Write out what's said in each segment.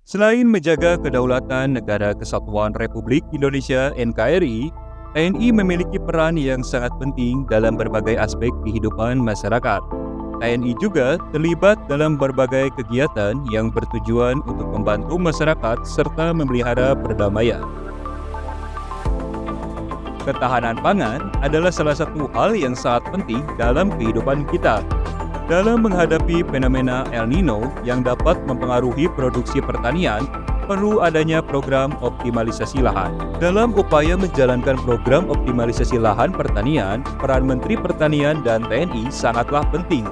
Selain menjaga kedaulatan Negara Kesatuan Republik Indonesia (NKRI), TNI memiliki peran yang sangat penting dalam berbagai aspek kehidupan masyarakat. TNI juga terlibat dalam berbagai kegiatan yang bertujuan untuk membantu masyarakat serta memelihara perdamaian. Ketahanan pangan adalah salah satu hal yang sangat penting dalam kehidupan kita. Dalam menghadapi fenomena El Nino yang dapat mempengaruhi produksi pertanian, perlu adanya program optimalisasi lahan. Dalam upaya menjalankan program optimalisasi lahan pertanian, peran Menteri Pertanian dan TNI sangatlah penting.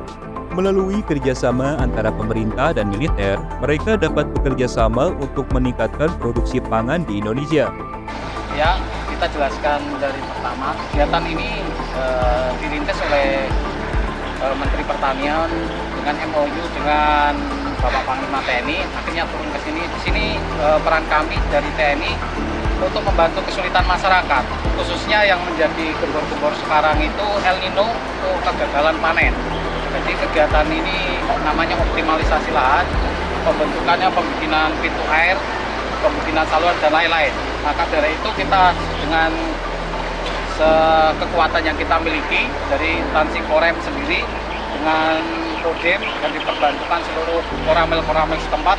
Melalui kerjasama antara pemerintah dan militer, mereka dapat bekerja sama untuk meningkatkan produksi pangan di Indonesia. Ya, kita jelaskan dari pertama, kegiatan ini dirintis oleh Menteri Pertanian dengan MOU dengan Bapak Panglima TNI, akhirnya turun ke sini. Di sini peran kami dari TNI untuk membantu kesulitan masyarakat, khususnya yang menjadi gembor-gembor sekarang itu El Nino untuk kegagalan panen. Jadi kegiatan ini namanya optimalisasi lahan, pembentukannya pembikinan pintu air, pembikinan saluran dan lain-lain. Maka dari itu kita dengan kekuatan yang kita miliki dari instansi Korem sendiri dengan Kodim dan diperbantukan seluruh koramil-koramil setempat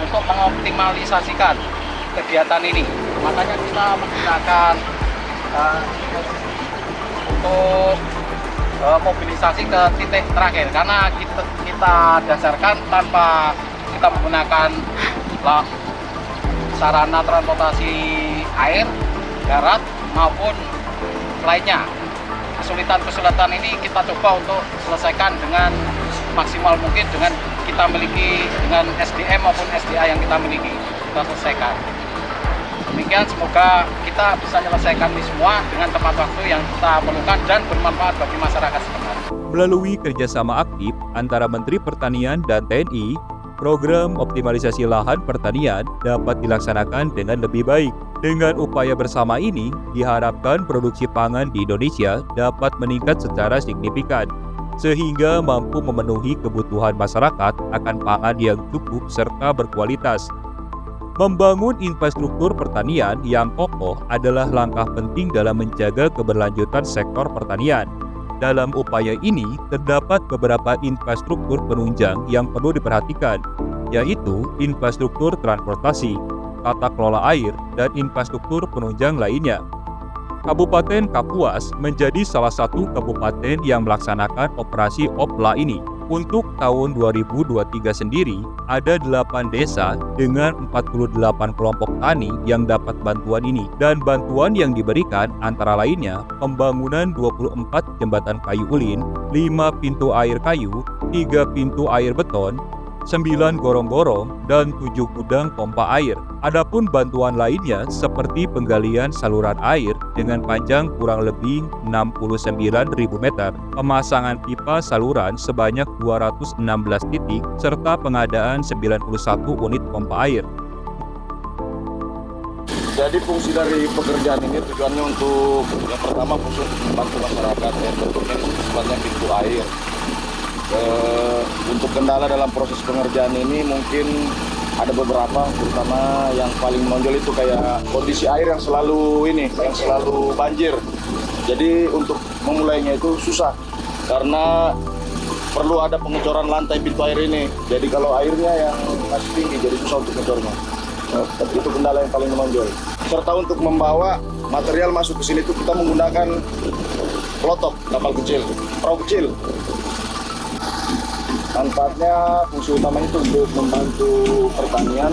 untuk mengoptimalisasikan kegiatan ini. Makanya kita menggunakan untuk mobilisasi ke titik terakhir karena kita dasarkan tanpa kita menggunakan sarana transportasi air, darat maupun lainnya. Kesulitan-kesulitan ini kita coba untuk selesaikan dengan maksimal mungkin dengan kita miliki dengan SDM maupun SDA yang kita miliki, kita selesaikan. Demikian, semoga kita bisa menyelesaikan ini semua dengan tepat waktu yang kita perlukan dan bermanfaat bagi masyarakat setempat. Melalui kerjasama aktif antara Menteri Pertanian dan TNI, program optimalisasi lahan pertanian dapat dilaksanakan dengan lebih baik. Dengan upaya bersama ini, diharapkan produksi pangan di Indonesia dapat meningkat secara signifikan, sehingga mampu memenuhi kebutuhan masyarakat akan pangan yang cukup serta berkualitas. Membangun infrastruktur pertanian yang kokoh adalah langkah penting dalam menjaga keberlanjutan sektor pertanian. Dalam upaya ini, terdapat beberapa infrastruktur penunjang yang perlu diperhatikan, yaitu infrastruktur transportasi, tata kelola air, dan infrastruktur penunjang lainnya. Kabupaten Kapuas menjadi salah satu kabupaten yang melaksanakan operasi OPLA ini. Untuk tahun 2023 sendiri, ada 8 desa dengan 48 kelompok tani yang dapat bantuan ini. Dan bantuan yang diberikan antara lainnya pembangunan 24 jembatan kayu ulin, 5 pintu air kayu, 3 pintu air beton, 9 gorong-gorong, dan 7 gudang pompa air. Adapun bantuan lainnya seperti penggalian saluran air dengan panjang kurang lebih 69.000 meter, pemasangan pipa saluran sebanyak 216 titik, serta pengadaan 91 unit pompa air. Jadi fungsi dari pekerjaan ini tujuannya untuk yang pertama khusus membantu masyarakat yang bentuknya sifatnya pintu air. Untuk kendala dalam proses pengerjaan ini mungkin ada beberapa, terutama yang paling menonjol itu kayak kondisi air yang selalu banjir. Jadi untuk memulainya itu susah karena perlu ada pengecoran lantai pintu air ini. Jadi kalau airnya yang masih tinggi jadi susah untuk ngecornya. Itu kendala yang paling menonjol. Serta untuk membawa material masuk ke sini itu kita menggunakan pelotok kapal kecil, perahu kecil. Manfaatnya fungsi utamanya itu untuk membantu pertanian.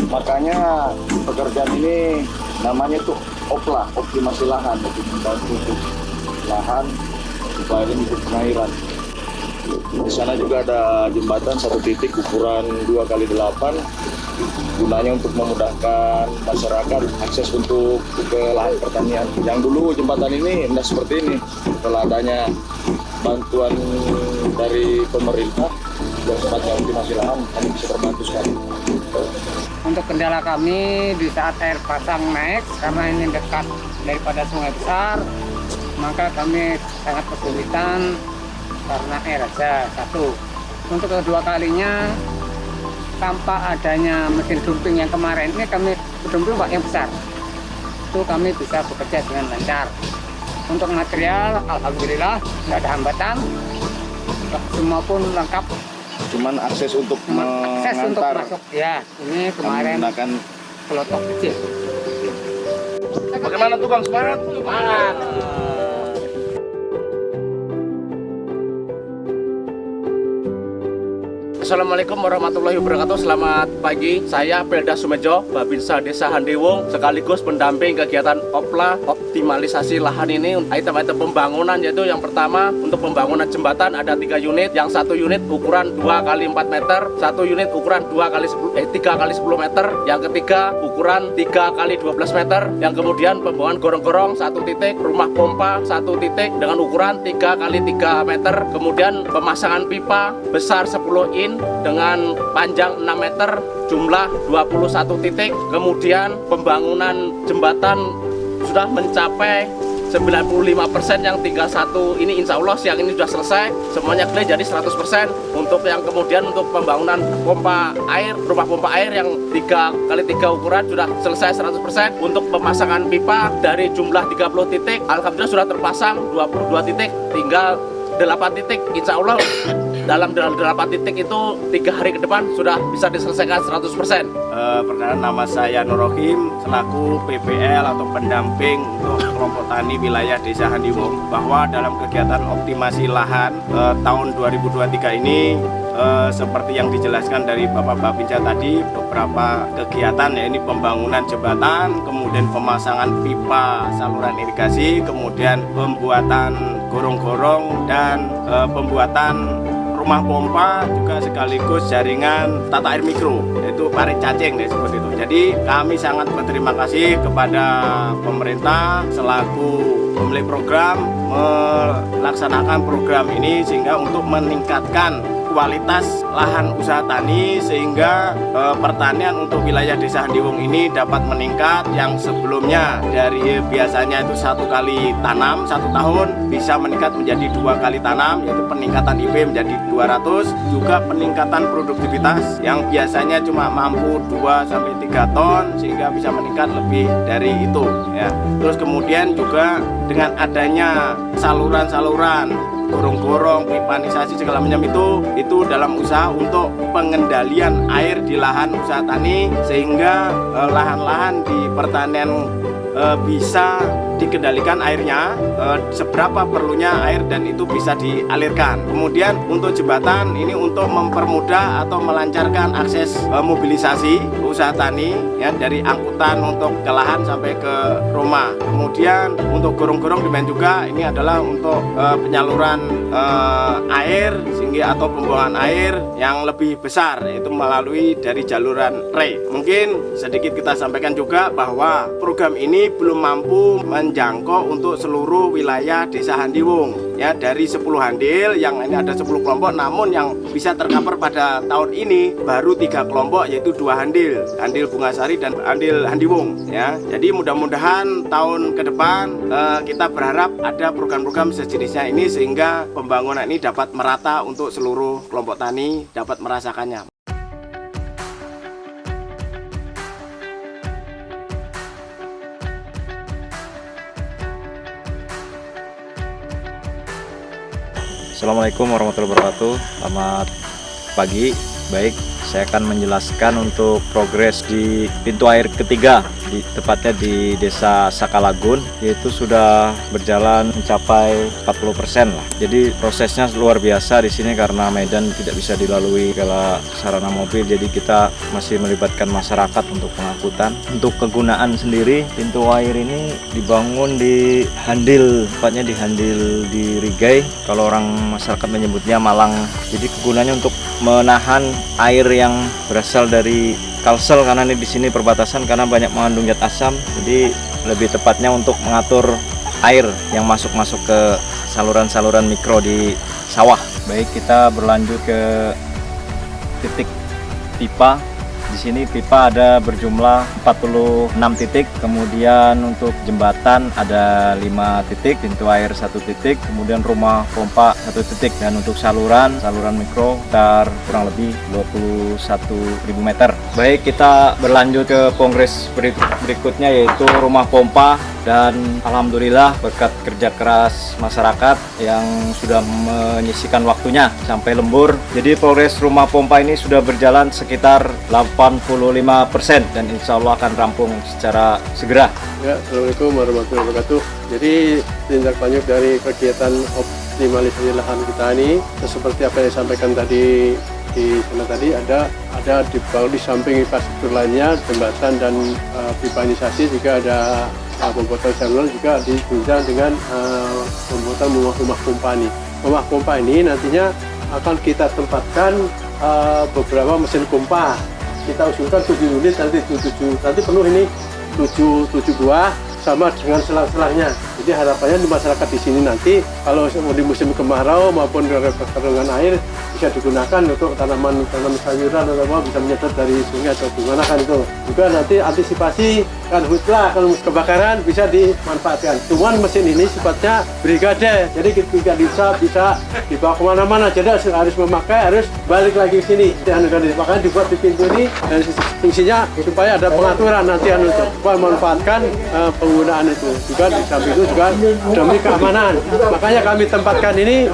Makanya pekerjaan ini namanya itu OPLA, optimasi lahan, untuk membantu lahan supaya ini untuk pengairan. Di sana juga ada jembatan satu titik ukuran 2x8, gunanya untuk memudahkan masyarakat akses untuk ke lahan pertanian. Yang dulu jembatan ini tidak seperti ini. Setelah adanya bantuan dari pemerintah yang sifatnya optimasi lahan, kami bisa terbantu sekali. Untuk kendala kami di saat air pasang naik, karena ini dekat daripada sungai besar, maka kami sangat kesulitan karena air saja satu. Untuk kedua kalinya tanpa adanya mesin dumping yang kemarin ini kami dumping Pak yang besar. Itu kami bisa bekerja dengan lancar. Untuk material, alhamdulillah nggak ada hambatan, semua pun lengkap. Cuman akses untuk Akses untuk mengantar masuk, ya ini kemarin menggunakan. kelotok kecil. Bagaimana tukang, semangat? Semangat. Assalamualaikum warahmatullahi wabarakatuh. Selamat pagi, saya Pelda Sumejo, Babinsa Desa Handiwung, sekaligus pendamping kegiatan OPLA, optimalisasi lahan ini. Item-item pembangunan yaitu yang pertama untuk pembangunan jembatan ada 3 unit, yang 1 unit ukuran 2 x 4 meter, 1 unit ukuran 3 x 10 meter, yang ketiga ukuran 3 x 12 meter, yang kemudian pembangunan gorong-gorong 1 titik, rumah pompa 1 titik dengan ukuran 3 x 3 meter, kemudian pemasangan pipa besar 10 in dengan panjang 6 meter, jumlah 21 titik. Kemudian pembangunan jembatan sudah mencapai 95%, yang tinggal 1 ini insya Allah siang ini sudah selesai, semuanya clear jadi 100%. Untuk yang kemudian untuk pembangunan pompa air, rumah pompa air yang 3 x 3 ukuran sudah selesai 100%. Untuk pemasangan pipa dari jumlah 30 titik, alhamdulillah sudah terpasang 22 titik, tinggal 8 titik, insya Allah dalam 8 titik itu 3 hari ke depan sudah bisa diselesaikan 100%. Perkenalkan, nama saya Nurrohim selaku PPL atau pendamping untuk kelompok tani wilayah Desa Handiwung, bahwa dalam kegiatan optimasi lahan tahun 2023 ini seperti yang dijelaskan dari Bapak Babinsa tadi, beberapa kegiatan ya, ini pembangunan jembatan, kemudian pemasangan pipa saluran irigasi, kemudian pembuatan gorong-gorong dan pembuatan rumah pompa, juga sekaligus jaringan tata air mikro, yaitu parit cacing deh, seperti itu. Jadi kami sangat berterima kasih kepada pemerintah selaku pemilik program melaksanakan program ini, sehingga untuk meningkatkan kualitas lahan usaha tani, sehingga pertanian untuk wilayah Desa Handiwung ini dapat meningkat. Yang sebelumnya dari biasanya itu 1 kali tanam 1 tahun bisa meningkat menjadi 2 kali tanam, yaitu peningkatan IP menjadi 200, juga peningkatan produktivitas yang biasanya cuma mampu 2-3 ton sehingga bisa meningkat lebih dari itu ya. Terus kemudian juga dengan adanya saluran-saluran gorong-gorong, pipanisasi segala macam itu dalam usaha untuk pengendalian air di lahan usaha tani, sehingga lahan-lahan di pertanian bisa dikendalikan airnya, seberapa perlunya air, dan itu bisa dialirkan. Kemudian untuk jembatan ini untuk mempermudah atau melancarkan akses mobilisasi usaha tani ya, dari angkutan untuk ke lahan sampai ke rumah. Kemudian untuk gorong-gorong demikian juga, ini adalah untuk penyaluran air sehingga atau pembuangan air yang lebih besar, yaitu melalui dari jaluran rei. Mungkin sedikit kita sampaikan juga bahwa program ini belum mampu menjangkau untuk seluruh wilayah Desa Handiwung ya, dari 10 handil, yang ini ada 10 kelompok, namun yang bisa tercover pada tahun ini baru 3 kelompok, yaitu 2 handil, handil Bungasari dan handil Handiwung ya. Jadi mudah-mudahan tahun ke depan kita berharap ada program-program sejenisnya ini, sehingga pembangunan ini dapat merata untuk seluruh kelompok tani dapat merasakannya. Assalamualaikum warahmatullahi wabarakatuh. Selamat pagi. Baik, saya akan menjelaskan untuk progres di pintu air ketiga, tepatnya di Desa Sakalagun, yaitu sudah berjalan mencapai 40% lah. Jadi prosesnya luar biasa di sini karena medan tidak bisa dilalui segala sarana mobil, jadi kita masih melibatkan masyarakat untuk pengangkutan. Untuk kegunaan sendiri, pintu air ini dibangun di handil, tepatnya di handil di Rigai, kalau orang masyarakat menyebutnya Malang. Jadi kegunaannya untuk menahan air yang berasal dari Kalsel, karena ini di sini perbatasan karena banyak mengandung zat asam. Jadi lebih tepatnya untuk mengatur air yang masuk ke saluran-saluran mikro di sawah. Baik, kita berlanjut ke titik pipa. Di sini pipa ada berjumlah 46 titik, kemudian untuk jembatan ada 5 titik, pintu air 1 titik, kemudian rumah pompa 1 titik, dan untuk saluran mikro sekitar kurang lebih 21.000 meter. Baik, kita berlanjut ke kongres berikutnya, yaitu rumah pompa. Dan alhamdulillah berkat kerja keras masyarakat yang sudah menyisihkan waktunya sampai lembur, jadi progres rumah pompa ini sudah berjalan sekitar 85% dan insya Allah akan rampung secara segera. Ya, Assalamualaikum warahmatullahi wabarakatuh. Jadi tindak lanjut dari kegiatan optimalisasi lahan kita ini, seperti apa yang disampaikan tadi di sana tadi, ada di samping infrastruktur lainnya, jembatan dan pipanisasi, juga ada pembuatan saluran, juga ditunjang dengan pembuatan rumah pompa ini. Rumah pompa ini nantinya akan kita tempatkan beberapa mesin pompa. Kita usulkan 7 unit, nanti penuh ini 7 buah sama dengan selang-selangnya. Jadi harapannya di masyarakat di sini nanti kalau di musim kemarau maupun perkembangan air bisa digunakan untuk tanaman sayuran atau apa, bisa menyedot dari sungai atau gimana kan itu. Juga nanti antisipasi kan hutlah kalau kebakaran bisa dimanfaatkan. Cuman mesin ini sifatnya brigade, jadi kita bisa dibawa kemana-mana. Jadi harus memakai, harus balik lagi ke sini. Makanya dibuat di pintu ini dan fungsinya supaya ada pengaturan nanti untuk memanfaatkan penggunaan itu. Juga di samping itu juga demi keamanan. Makanya kami tempatkan ini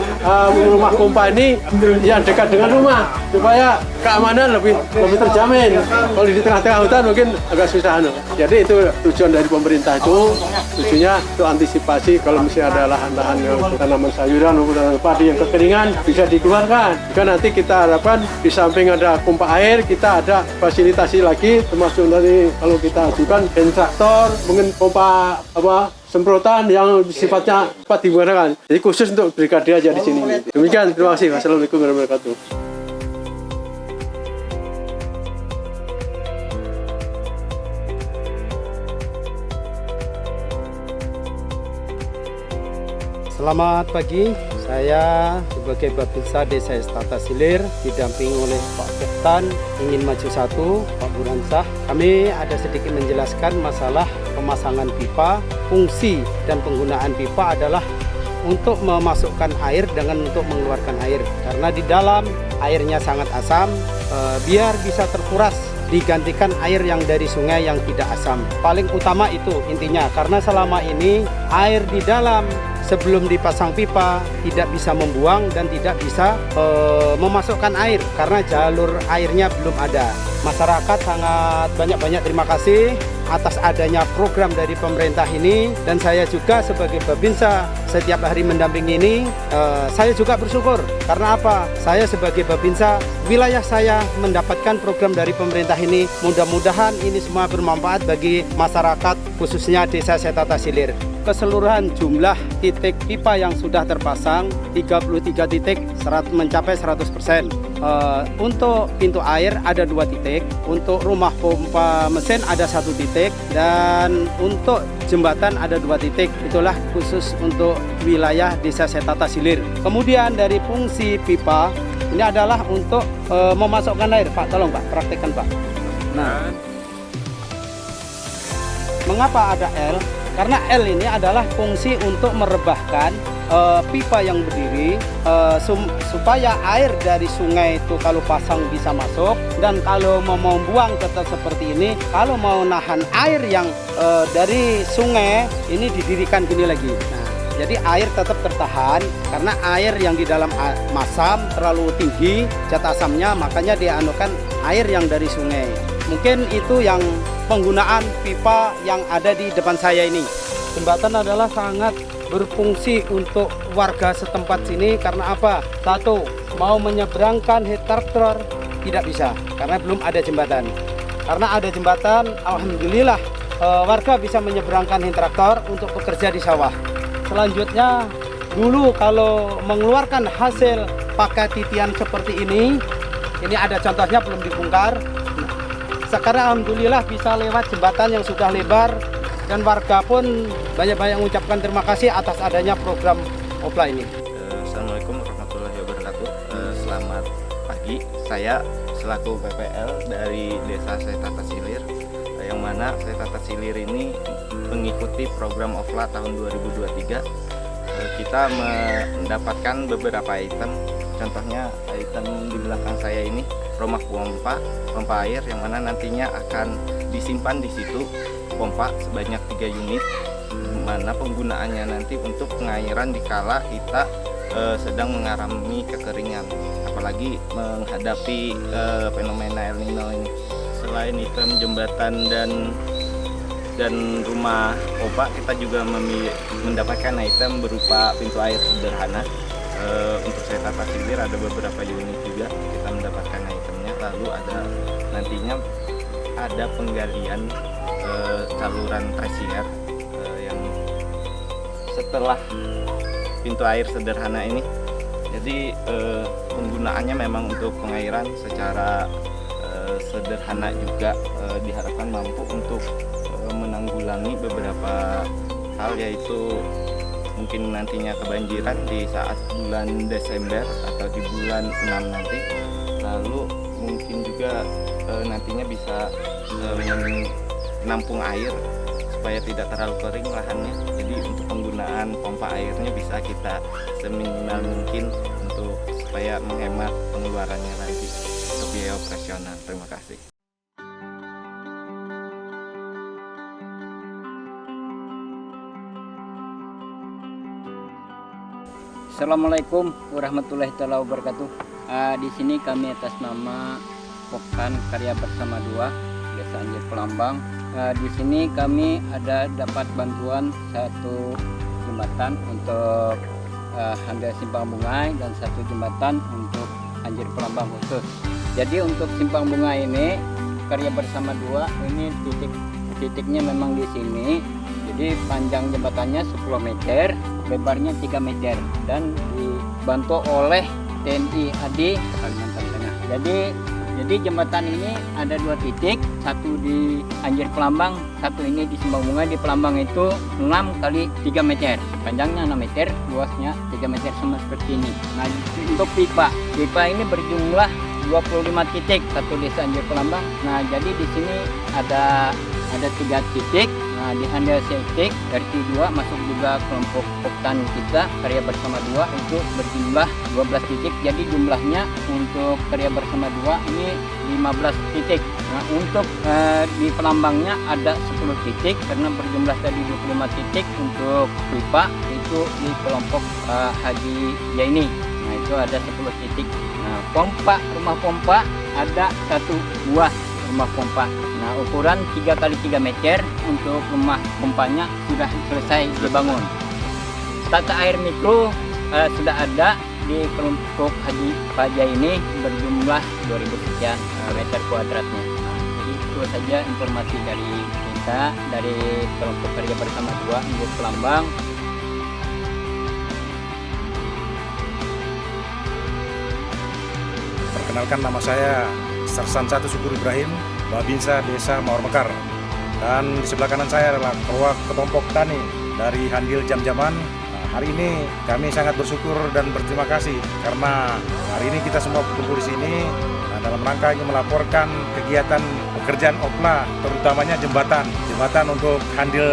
rumah pompa ini yang dekat dengan rumah supaya keamanan lebih terjamin. Kalau di tengah-tengah hutan mungkin agak susah. Jadi itu tujuan dari pemerintah itu, tujuannya untuk antisipasi kalau misalnya ada lahan-lahan tanaman sayuran maupun padi yang kekeringan bisa dikeluarkan. Juga nanti kita harapkan di samping ada pompa air, kita ada fasilitasi lagi, termasuk dari kalau kita ajukan traktor, mungkin pompa semprotan yang sifatnya cepat digunakan. Jadi khusus untuk brigade aja di sini. Demikian, terima kasih. Wassalamualaikum warahmatullahi wabarakatuh. Selamat pagi, saya sebagai Babinsa Desa Estata Silir didampingi oleh Pak Poktan ingin maju 1, Pak Buransah. Kami ada sedikit menjelaskan masalah pemasangan pipa. Fungsi dan penggunaan pipa adalah untuk memasukkan air dengan untuk mengeluarkan air. Karena di dalam airnya sangat asam, biar bisa terkuras digantikan air yang dari sungai yang tidak asam. Paling utama itu intinya, karena selama ini air di dalam sebelum dipasang pipa tidak bisa membuang dan tidak bisa memasukkan air karena jalur airnya belum ada. Masyarakat sangat banyak terima kasih atas adanya program dari pemerintah ini, dan saya juga sebagai Babinsa setiap hari mendampingi ini, saya juga bersyukur. Karena apa? Saya sebagai Babinsa, wilayah saya mendapatkan program dari pemerintah ini. Mudah-mudahan ini semua bermanfaat bagi masyarakat, khususnya Desa Estata Silir. Keseluruhan jumlah titik pipa yang sudah terpasang 33 titik, mencapai 100%. Untuk pintu air ada 2 titik, untuk rumah pompa mesin ada 1 titik, dan untuk jembatan ada 2 titik. Itulah khusus untuk wilayah Desa Estata Silir. Kemudian dari fungsi pipa ini adalah untuk memasukkan air. Pak, tolong Pak, praktekkan Pak. Nah, mengapa ada L? Karena L ini adalah fungsi untuk merebahkan pipa yang berdiri supaya air dari sungai itu kalau pasang bisa masuk, dan kalau mau buang tetap seperti ini. Kalau mau nahan air yang dari sungai ini didirikan gini lagi. Nah, jadi air tetap tertahan karena air yang di dalam masam terlalu tinggi zat asamnya, makanya dianukan air yang dari sungai. Mungkin itu yang penggunaan pipa yang ada di depan saya ini. Jembatan adalah sangat berfungsi untuk warga setempat sini. Karena apa? 1, mau menyeberangkan traktor tidak bisa karena belum ada jembatan. Karena ada jembatan, alhamdulillah warga bisa menyeberangkan traktor untuk bekerja di sawah. Selanjutnya, dulu kalau mengeluarkan hasil pakai titian seperti ini ada contohnya belum dibongkar. Sekarang alhamdulillah bisa lewat jembatan yang sudah lebar, dan warga pun banyak-banyak mengucapkan terima kasih atas adanya program OPLA ini. Assalamualaikum warahmatullahi wabarakatuh. Selamat pagi, saya selaku PPL dari Desa Setata Silir, yang mana Setata Silir ini mengikuti program OFLA tahun 2023. Kita mendapatkan beberapa item, contohnya item di belakang saya ini rumah pompa air, yang mana nantinya akan disimpan di situ pompa sebanyak 3 unit, mana penggunaannya nanti untuk pengairan dikala kita sedang mengalami kekeringan, apalagi menghadapi fenomena El Nino ini. Selain item jembatan dan rumah pompa, kita juga mendapatkan item berupa pintu air sederhana. Untuk Setata Silir ada beberapa unit juga kita mendapatkan itemnya. Lalu nantinya ada penggalian saluran trasier yang setelah pintu air sederhana ini. Jadi penggunaannya memang untuk pengairan secara sederhana juga, diharapkan mampu untuk menanggulangi beberapa hal, yaitu mungkin nantinya kebanjiran di saat bulan Desember atau di bulan 6 nanti. Lalu mungkin juga nantinya bisa menampung air supaya tidak terlalu kering lahannya. Jadi untuk penggunaan pompa airnya bisa kita seminimal mungkin untuk supaya menghemat pengeluarannya nanti untuk biaya operasional. Terima kasih. Assalamualaikum warahmatullahi wabarakatuh. Di sini kami atas nama Poktan Karya Bersama 2 Desa Anjir Pelambang. Di sini kami ada dapat bantuan satu jembatan untuk Handel Simpang Bungai dan satu jembatan untuk Anjir Pelambang khusus. Jadi untuk Simpang Bungai ini Karya Bersama 2 ini titiknya memang di sini. Jadi panjang jembatannya 10 meter, lebarnya 3 meter dan dibantu oleh TNI AD Kalimantan Tengah. Jadi jembatan ini ada 2 titik, satu di Anjir Pelambang, satu ini di Simpang Bungai. Di Pelambang itu 6 kali 3 meter, panjangnya 6 meter, luasnya 3 meter sama seperti ini. Nah untuk pipa ini berjumlah 25 titik satu desa Anjir Pelambang. Nah jadi di sini ada 3 titik. Nah, di Handel Setik RT 2 masuk juga kelompok Poktan kita Karya Bersama 2 itu berjumlah 12 titik. Jadi jumlahnya untuk Karya Bersama 2 ini 15 titik. Nah untuk di Pelambangnya ada 10 titik karena berjumlah tadi 25 titik. Untuk pipa itu di kelompok Haji Jaini. Nah itu ada 10 titik. Nah rumah pompa ada 1 buah rumah pompa. Nah ukuran 3 kali 3 meter untuk rumah pompanya sudah selesai dibangun. Tata air mikro sudah ada di kelompok Haji Faja ini berjumlah 2000 sekian meter kuadratnya. Nah, jadi itu saja informasi dari kita dari kelompok Karya Bersama 2 Anjir Pelambang. Perkenalkan, nama saya Sersan 1 Syukur Ibrahim, Babinsa Desa Mawar Mekar. Dan di sebelah kanan saya adalah kelompok tani dari Handil Jam-Jaman. Nah, hari ini kami sangat bersyukur dan berterima kasih karena hari ini kita semua berkumpul di sini dalam rangka ingin melaporkan kegiatan pekerjaan OPLA, terutamanya jembatan untuk Handil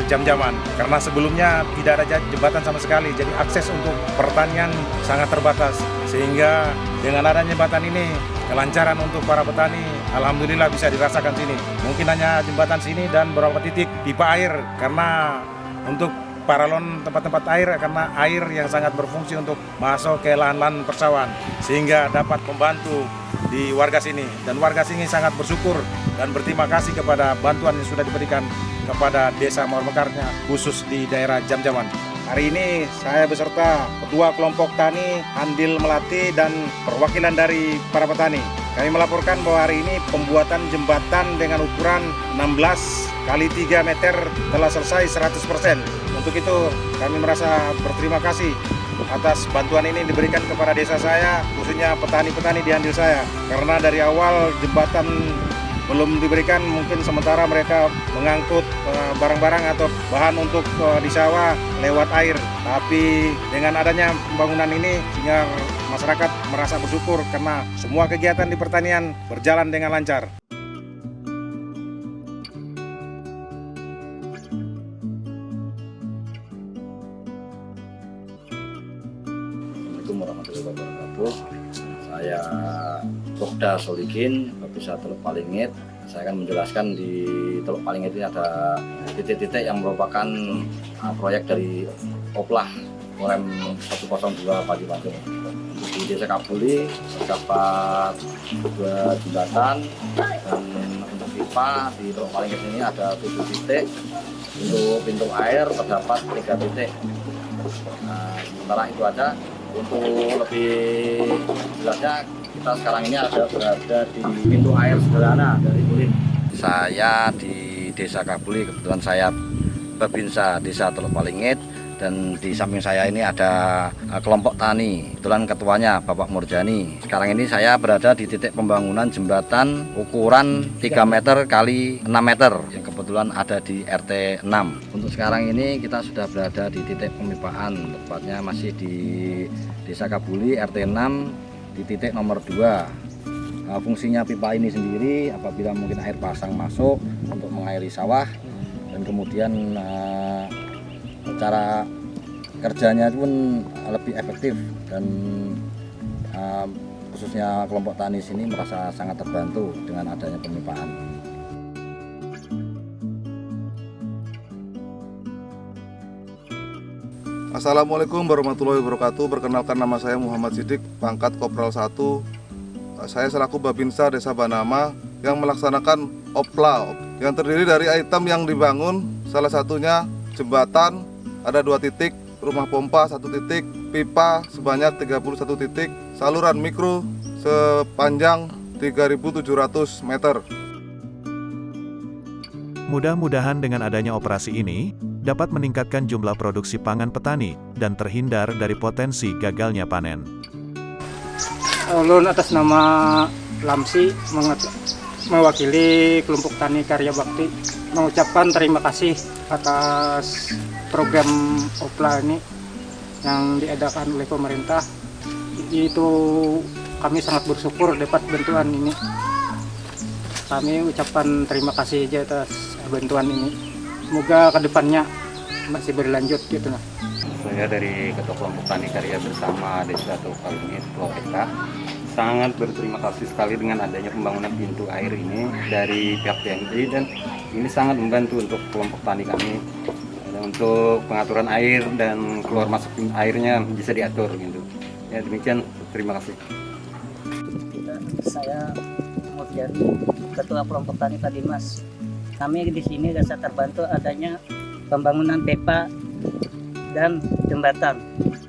Jam-Jaman. Karena sebelumnya tidak ada jembatan sama sekali, jadi akses untuk pertanian sangat terbatas. Sehingga dengan adanya jembatan ini, kelancaran untuk para petani alhamdulillah bisa dirasakan sini. Mungkin hanya jembatan sini dan beberapa titik pipa air karena untuk paralon tempat-tempat air, karena air yang sangat berfungsi untuk masuk ke lahan-lahan persawahan sehingga dapat membantu di warga sini. Dan warga sini sangat bersyukur dan berterima kasih kepada bantuan yang sudah diberikan kepada Desa Mawar Mekarnya khusus di daerah Jam-Jaman. Hari ini saya beserta Ketua Kelompok Tani Handil Melati dan perwakilan dari para petani. Kami melaporkan bahwa hari ini pembuatan jembatan dengan ukuran 16 kali 3 meter telah selesai 100%. Untuk itu kami merasa berterima kasih atas bantuan ini diberikan kepada desa saya, khususnya petani-petani di Handil saya. Karena dari awal jembatan belum diberikan, mungkin sementara mereka mengangkut barang-barang atau bahan untuk di sawah lewat air. Tapi dengan adanya pembangunan ini sehingga masyarakat merasa bersyukur karena semua kegiatan di pertanian berjalan dengan lancar. Assalamualaikum warahmatullahi wabarakatuh. Saya Pokda Solikin, Babinsa Teluk Palingit. Saya akan menjelaskan di Teluk Palingit ini ada titik-titik yang merupakan proyek dari Oplah Korem 102 Padi Bandung. Di Desa Kabuli terdapat 2 jembatan, dan untuk pipa di Teluk Palingit ini ada 7 titik. Untuk pintu air terdapat 3 titik. Nah, sementara itu aja. Untuk lebih jelasnya, kita sekarang ini berada di pintu air sederhana dari Ulin. Saya di Desa Kabuli, kebetulan saya Babinsa Desa Teluk Palingit, dan di samping saya ini ada kelompok tani, kebetulan ketuanya Bapak Murjani. Sekarang ini saya berada di titik pembangunan jembatan ukuran 3 meter kali 6 meter yang kebetulan ada di RT 6. Untuk sekarang ini kita sudah berada di titik pemipaan, tepatnya masih di Desa Kabuli RT 6 di titik nomor 2. Fungsinya pipa ini sendiri apabila mungkin air pasang masuk untuk mengairi sawah, dan kemudian cara kerjanya pun lebih efektif, dan khususnya kelompok tani sini merasa sangat terbantu dengan adanya pemipaan. Assalamualaikum warahmatullahi wabarakatuh. Perkenalkan, nama saya Muhammad Sidik, pangkat Kopral 1. Saya selaku Babinsa Desa Banama yang melaksanakan Opla yang terdiri dari item yang dibangun, salah satunya jembatan ada 2 titik, rumah pompa 1 titik, pipa sebanyak 31 titik, saluran mikro sepanjang 3.700 meter. Mudah-mudahan dengan adanya operasi ini dapat meningkatkan jumlah produksi pangan petani dan terhindar dari potensi gagalnya panen. Ulun atas nama Lamsi mewakili kelompok tani Karya Bakti mengucapkan terima kasih atas program Opla ini yang diadakan oleh pemerintah. Itu kami sangat bersyukur dapat bantuan ini. Kami ucapkan terima kasih aja atas bantuan ini. Semoga kedepannya masih berlanjut gitu lah. Saya dari Ketua Kelompok Tani Karya Bersama Desa Teluk Palingit, Pulau Eka, sangat berterima kasih sekali dengan adanya pembangunan pintu air ini dari pihak TNI, dan ini sangat membantu untuk kelompok tani kami untuk pengaturan air dan keluar masuk airnya bisa diatur gitu. Ya demikian, terima kasih. Saya Murjani, Ketua Kelompok Tani Padimas. Kami di sini rasa terbantu adanya pembangunan pipa dan jembatan.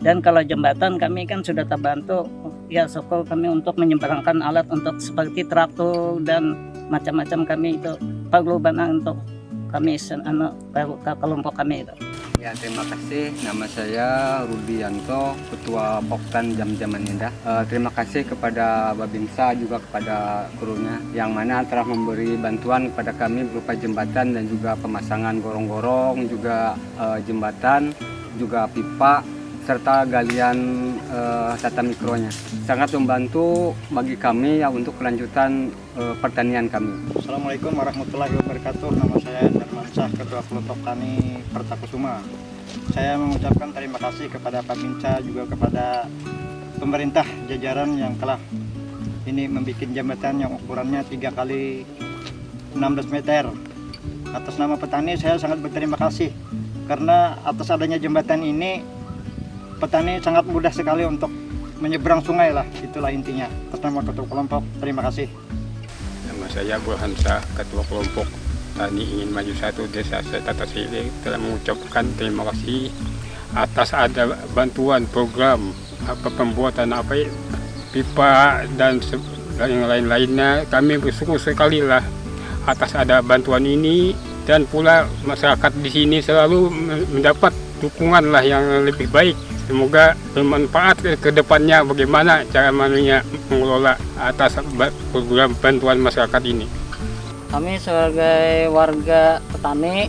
Dan kalau jembatan kami kan sudah terbantu, ya syukur kami untuk menyeberangkan alat untuk seperti traktor dan macam-macam. Kami itu perlu banget untuk kami kelompok kami itu. Ya, terima kasih. Nama saya Rudianto, Ketua Poktan Jam-Jaman Indah. Terima kasih kepada Babinsa, juga kepada krunya yang mana telah memberi bantuan kepada kami berupa jembatan dan juga pemasangan gorong-gorong, juga jembatan, juga pipa, serta galian tata mikronya. Sangat membantu bagi kami ya untuk kelanjutan pertanian kami. Assalamualaikum warahmatullahi wabarakatuh. Nama saya Darmansyah, Ketua Kelompok Tani Pertakusuma. Saya mengucapkan terima kasih kepada Babinsa, juga kepada pemerintah jajaran yang telah ini membuat jembatan yang ukurannya 3 kali 16 meter. Atas nama petani saya sangat berterima kasih, karena atas adanya jembatan ini petani sangat mudah sekali untuk menyeberang sungai lah, itulah intinya. Atas nama Ketua Kelompok, terima kasih. Nama saya Burhansyah, Ketua Kelompok Tani Ingin Maju 1 Desa Tatasili, telah mengucapkan terima kasih atas ada bantuan program pembuatan pipa dan yang lain-lainnya. Kami bersyukur sekali lah atas ada bantuan ini, dan pula masyarakat di sini selalu mendapat dukungan lah yang lebih baik. Semoga bermanfaat ke depannya bagaimana cara manusia mengelola atas program bantuan masyarakat ini. Kami sebagai warga petani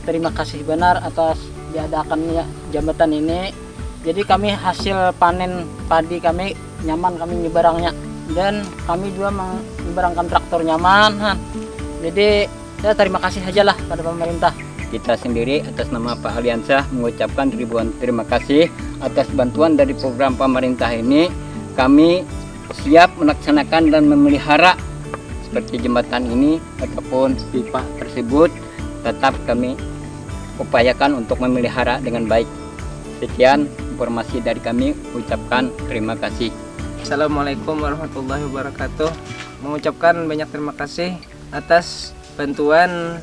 terima kasih benar atas diadakannya jembatan ini, Jadi kami hasil panen padi kami nyaman kami nyebarangnya, dan kami juga menyebarangkan traktor nyaman. Jadi saya terima kasih sajalah pada pemerintah. Kita sendiri atas nama Pak Aliansyah mengucapkan ribuan terima kasih atas bantuan dari program pemerintah ini. Kami siap melaksanakan dan memelihara seperti jembatan ini ataupun pipa tersebut, tetap kami upayakan untuk memelihara dengan baik. Sekian informasi dari kami, ucapkan terima kasih. Assalamualaikum warahmatullahi wabarakatuh. Mengucapkan banyak terima kasih atas bantuan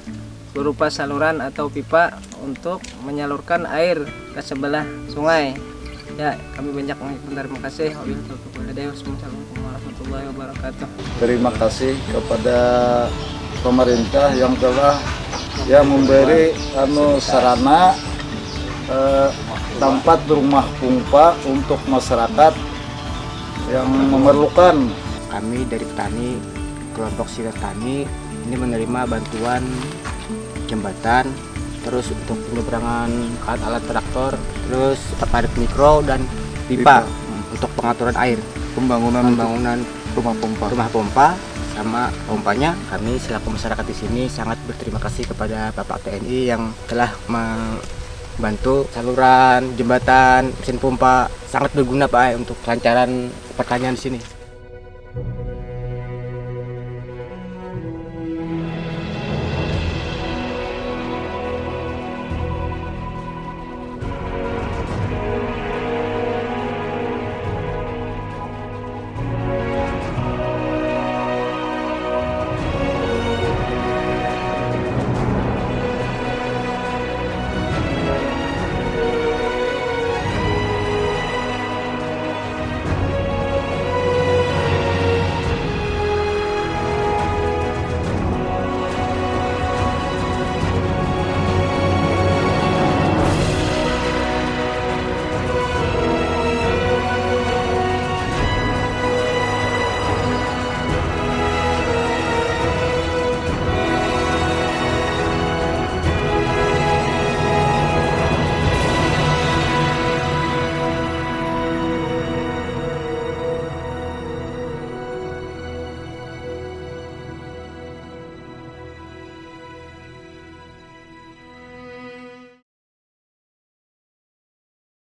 berupa saluran atau pipa untuk menyalurkan air ke sebelah sungai. Ya, kami banyak mengucapkan terima kasih. Wassalamualaikum warahmatullahi wabarakatuh. Terima kasih kepada pemerintah yang telah memberi sarana tempat rumah pompa untuk masyarakat yang memerlukan. Kami dari petani, kelompok Silir Tani ini menerima bantuan jembatan, terus untuk penyeberangan alat traktor, terus parit mikro dan pipa untuk pengaturan air, pembangunan rumah pompa sama pompanya. Kami selaku masyarakat di sini sangat berterima kasih kepada Bapak TNI yang telah membantu saluran, jembatan, mesin pompa, sangat berguna Pak untuk kelancaran pertanian di sini.